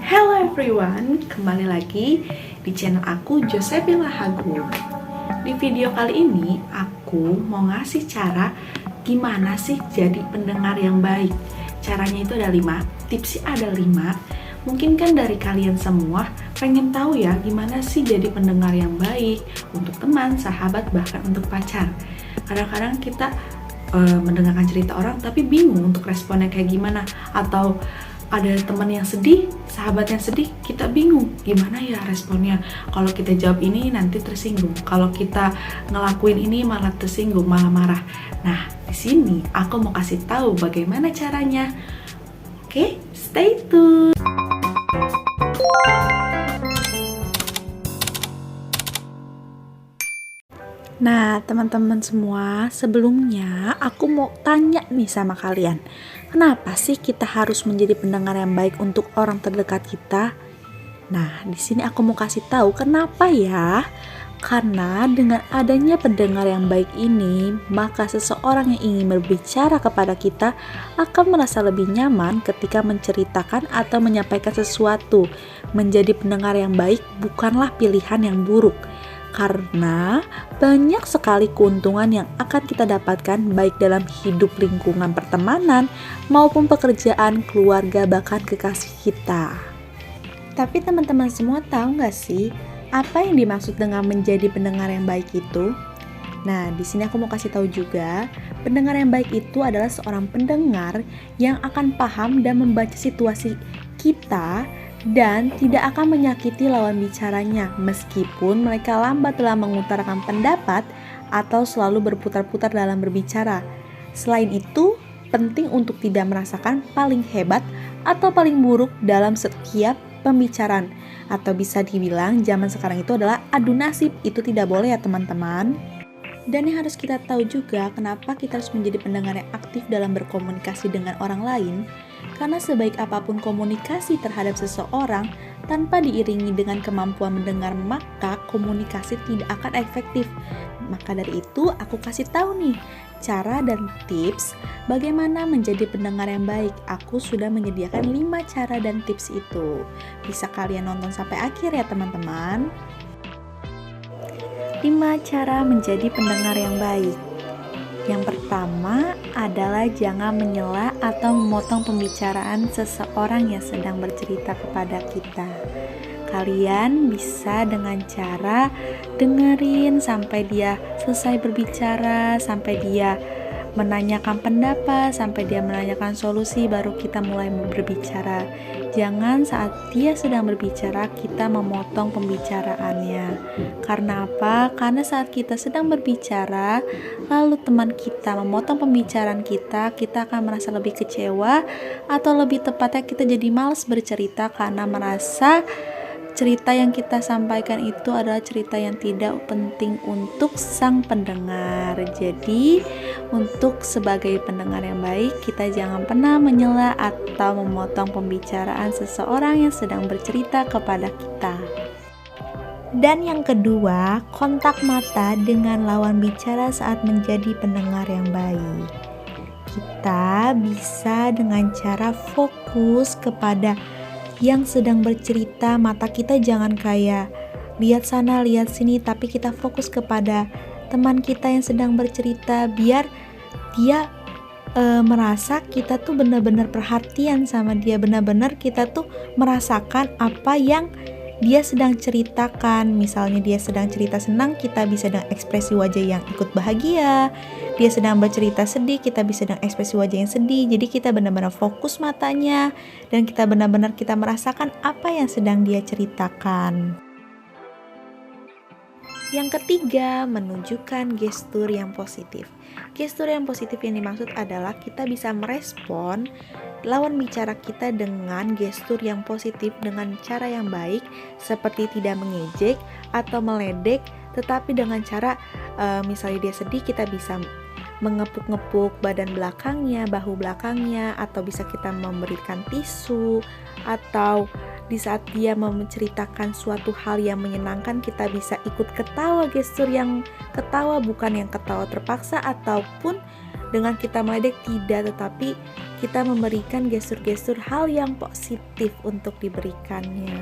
Hello everyone, kembali lagi di channel aku Josephine Lahagu. Di video kali ini aku mau ngasih cara gimana sih jadi pendengar yang baik. Caranya itu ada 5, tipsnya ada 5. Mungkin kan dari kalian semua pengen tahu ya gimana sih jadi pendengar yang baik untuk teman, sahabat, bahkan untuk pacar. Kadang-kadang kita mendengarkan cerita orang tapi bingung untuk responnya kayak gimana, atau ada teman yang sedih, sahabat yang sedih, kita bingung gimana ya responnya. Kalau kita jawab ini nanti tersinggung, kalau kita ngelakuin ini malah tersinggung, malah marah. Nah, di sini aku mau kasih tahu bagaimana caranya. Oke, stay tune. Nah, teman-teman semua, sebelumnya aku mau tanya nih sama kalian. Kenapa sih kita harus menjadi pendengar yang baik untuk orang terdekat kita? Nah, di sini aku mau kasih tahu kenapa ya. Karena dengan adanya pendengar yang baik ini, maka seseorang yang ingin berbicara kepada kita akan merasa lebih nyaman ketika menceritakan atau menyampaikan sesuatu. Menjadi pendengar yang baik bukanlah pilihan yang buruk. Karena banyak sekali keuntungan yang akan kita dapatkan baik dalam hidup, lingkungan pertemanan maupun pekerjaan, keluarga, bahkan kekasih kita. Tapi teman-teman semua tahu nggak sih apa yang dimaksud dengan menjadi pendengar yang baik itu? Nah, di sini aku mau kasih tahu juga, pendengar yang baik itu adalah seorang pendengar yang akan paham dan membaca situasi kita dan tidak akan menyakiti lawan bicaranya meskipun mereka lambat dalam mengutarakan pendapat atau selalu berputar-putar dalam berbicara. Selain itu, penting untuk tidak merasakan paling hebat atau paling buruk dalam setiap pembicaraan, atau bisa dibilang zaman sekarang itu adalah adu nasib. Itu tidak boleh ya teman-teman. Dan yang harus kita tahu juga kenapa kita harus menjadi pendengar yang aktif dalam berkomunikasi dengan orang lain. Karena sebaik apapun komunikasi terhadap seseorang, tanpa diiringi dengan kemampuan mendengar, maka komunikasi tidak akan efektif. Maka dari itu, aku kasih tahu nih, cara dan tips bagaimana menjadi pendengar yang baik. Aku sudah menyediakan 5 cara dan tips itu. Bisa kalian nonton sampai akhir ya teman-teman. 5 cara menjadi pendengar yang baik. Yang pertama adalah jangan menyela atau memotong pembicaraan seseorang yang sedang bercerita kepada kita. Kalian bisa dengan cara dengerin sampai dia selesai berbicara, sampai dia menanyakan pendapat, sampai dia menanyakan solusi, baru kita mulai berbicara. Jangan saat dia sedang berbicara kita memotong pembicaraannya. Karena apa? Karena saat kita sedang berbicara lalu teman kita memotong pembicaraan kita akan merasa lebih kecewa, atau lebih tepatnya kita jadi malas bercerita karena merasa cerita yang kita sampaikan itu adalah cerita yang tidak penting untuk sang pendengar. Jadi, untuk sebagai pendengar yang baik, kita jangan pernah menyela atau memotong pembicaraan seseorang yang sedang bercerita kepada kita. Dan yang kedua, kontak mata dengan lawan bicara saat menjadi pendengar yang baik. Kita bisa dengan cara fokus kepada yang sedang bercerita, mata kita jangan kayak lihat sana lihat sini, tapi kita fokus kepada teman kita yang sedang bercerita, biar dia merasa kita tuh benar-benar perhatian sama dia, benar-benar kita tuh merasakan apa yang dia sedang ceritakan. Misalnya dia sedang cerita senang, kita bisa dengan ekspresi wajah yang ikut bahagia. Dia sedang bercerita sedih, kita bisa dengan ekspresi wajah yang sedih. Jadi kita benar-benar fokus matanya dan kita benar-benar kita merasakan apa yang sedang dia ceritakan. Yang ketiga, menunjukkan gestur yang positif. Gestur yang positif yang dimaksud adalah kita bisa merespon lawan bicara kita dengan gestur yang positif, dengan cara yang baik, seperti tidak mengejek atau meledek, tetapi dengan cara misalnya dia sedih, kita bisa mengepuk-ngepuk badan belakangnya, bahu belakangnya, atau bisa kita memberikan tisu, atau di saat dia menceritakan suatu hal yang menyenangkan, kita bisa ikut ketawa, gestur yang ketawa bukan yang ketawa terpaksa, ataupun dengan kita meledek, tidak, tetapi kita memberikan gestur-gestur hal yang positif untuk diberikannya.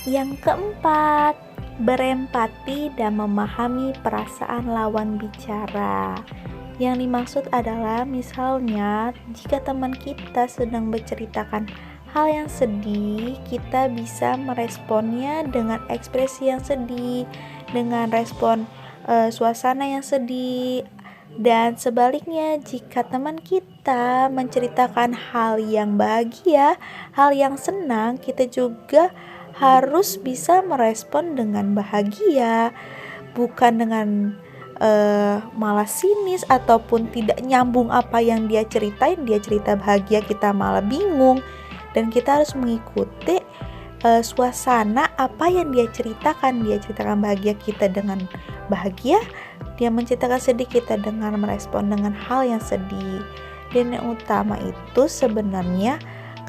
Yang keempat, berempati dan memahami perasaan lawan bicara. Yang dimaksud adalah misalnya jika teman kita sedang menceritakan hal yang sedih, kita bisa meresponnya dengan ekspresi yang sedih, dengan respon suasana yang sedih. Dan sebaliknya, jika teman kita menceritakan hal yang bahagia, hal yang senang, kita juga harus bisa merespon dengan bahagia, bukan dengan malah sinis ataupun tidak nyambung apa yang dia ceritain. Dia cerita bahagia, kita malah bingung, dan kita harus mengikuti suasana apa yang dia ceritakan. Dia ceritakan bahagia, kita dengan bahagia. Dia menceritakan sedih, kita dengan merespon dengan hal yang sedih. Dan yang utama itu sebenarnya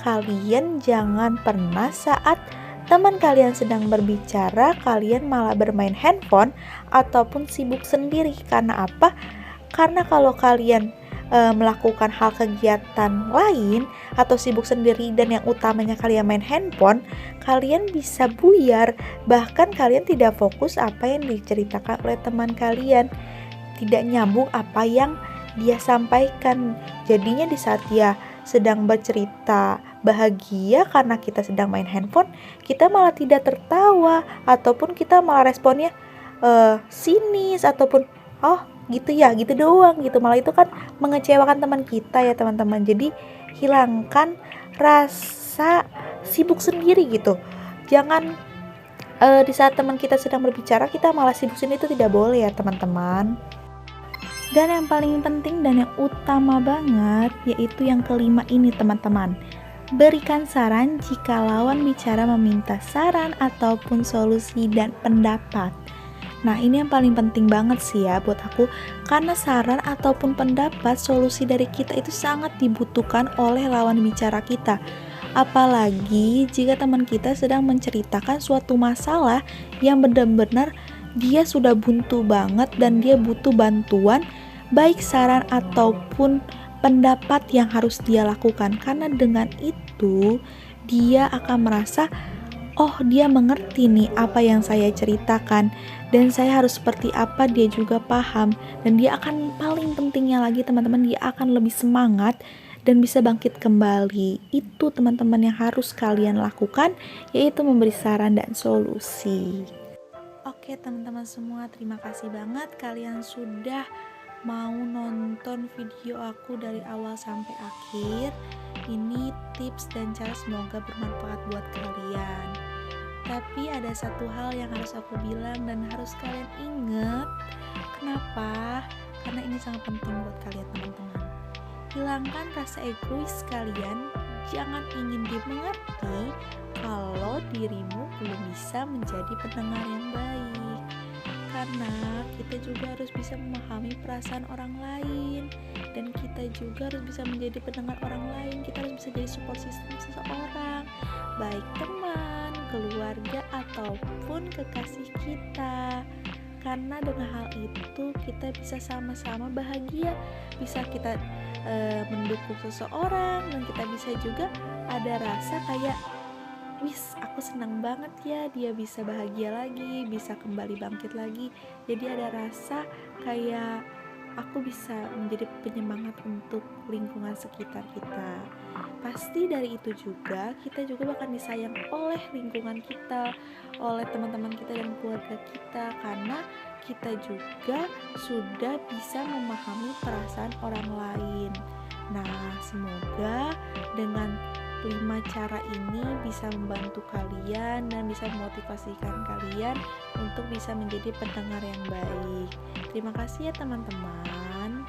kalian jangan pernah saat teman kalian sedang berbicara, kalian malah bermain handphone ataupun sibuk sendiri. Karena apa? Karena kalau kalian melakukan hal kegiatan lain atau sibuk sendiri dan yang utamanya kalian main handphone, kalian bisa buyar. Bahkan kalian tidak fokus apa yang diceritakan oleh teman kalian, tidak nyambung apa yang dia sampaikan. Jadinya di saat dia sedang bercerita bahagia karena kita sedang main handphone, kita malah tidak tertawa ataupun kita malah responnya sinis ataupun oh gitu ya, gitu doang gitu. Malah itu kan mengecewakan teman kita ya teman-teman. Jadi hilangkan rasa sibuk sendiri gitu. Jangan di saat teman kita sedang berbicara kita malah sibuk sendiri, itu tidak boleh ya teman-teman. Dan yang paling penting dan yang utama banget yaitu yang kelima ini teman-teman. Berikan saran jika lawan bicara meminta saran ataupun solusi dan pendapat. Nah ini yang paling penting banget sih ya buat aku, karena saran ataupun pendapat, solusi dari kita itu sangat dibutuhkan oleh lawan bicara kita. Apalagi jika teman kita sedang menceritakan suatu masalah yang benar-benar dia sudah buntu banget dan dia butuh bantuan, baik saran ataupun pendapat yang harus dia lakukan. Karena dengan itu dia akan merasa oh dia mengerti nih apa yang saya ceritakan dan saya harus seperti apa, dia juga paham. Dan dia akan, paling pentingnya lagi teman-teman, dia akan lebih semangat dan bisa bangkit kembali. Itu teman-teman yang harus kalian lakukan, yaitu memberi saran dan solusi. Oke teman-teman semua, terima kasih banget kalian sudah mau nonton video aku dari awal sampai akhir. Ini tips dan cara semoga bermanfaat buat kalian. Tapi ada satu hal yang harus aku bilang dan harus kalian ingat. Kenapa? Karena ini sangat penting buat kalian teman-teman. Hilangkan rasa egois kalian. Jangan ingin dimengerti kalau dirimu belum bisa menjadi pendengar yang baik. Karena kita juga harus bisa memahami perasaan orang lain, dan kita juga harus bisa menjadi pendengar orang lain. Kita harus bisa jadi support system seseorang, baik teman, keluarga, ataupun kekasih kita. Karena dengan hal itu kita bisa sama-sama bahagia, bisa kita mendukung seseorang, dan kita bisa juga ada rasa kayak wis aku senang banget ya dia bisa bahagia lagi, bisa kembali bangkit lagi. Jadi ada rasa kayak aku bisa menjadi penyemangat untuk lingkungan sekitar kita. Pasti dari itu juga kita juga bakal disayang oleh lingkungan kita, oleh teman-teman kita dan keluarga kita, karena kita juga sudah bisa memahami perasaan orang lain. Nah, semoga dengan 5 cara ini bisa membantu kalian dan bisa memotivasikan kalian untuk bisa menjadi pendengar yang baik. Terima kasih ya teman-teman.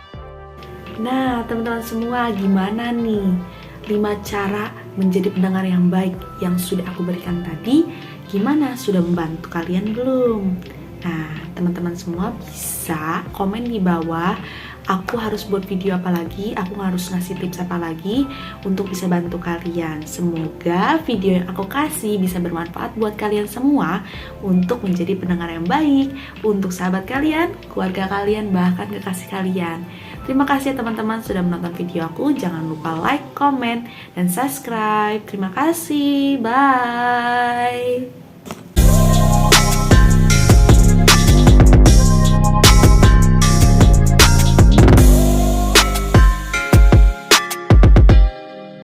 Nah teman-teman semua, gimana nih 5 cara menjadi pendengar yang baik yang sudah aku berikan tadi? Gimana, sudah membantu kalian belum? Nah teman-teman semua bisa komen di bawah aku harus buat video apa lagi, aku harus ngasih tips apa lagi untuk bisa bantu kalian. Semoga video yang aku kasih bisa bermanfaat buat kalian semua untuk menjadi pendengar yang baik, untuk sahabat kalian, keluarga kalian, bahkan kekasih kalian. Terima kasih ya teman-teman sudah menonton video aku. Jangan lupa like, comment, dan subscribe. Terima kasih. Bye.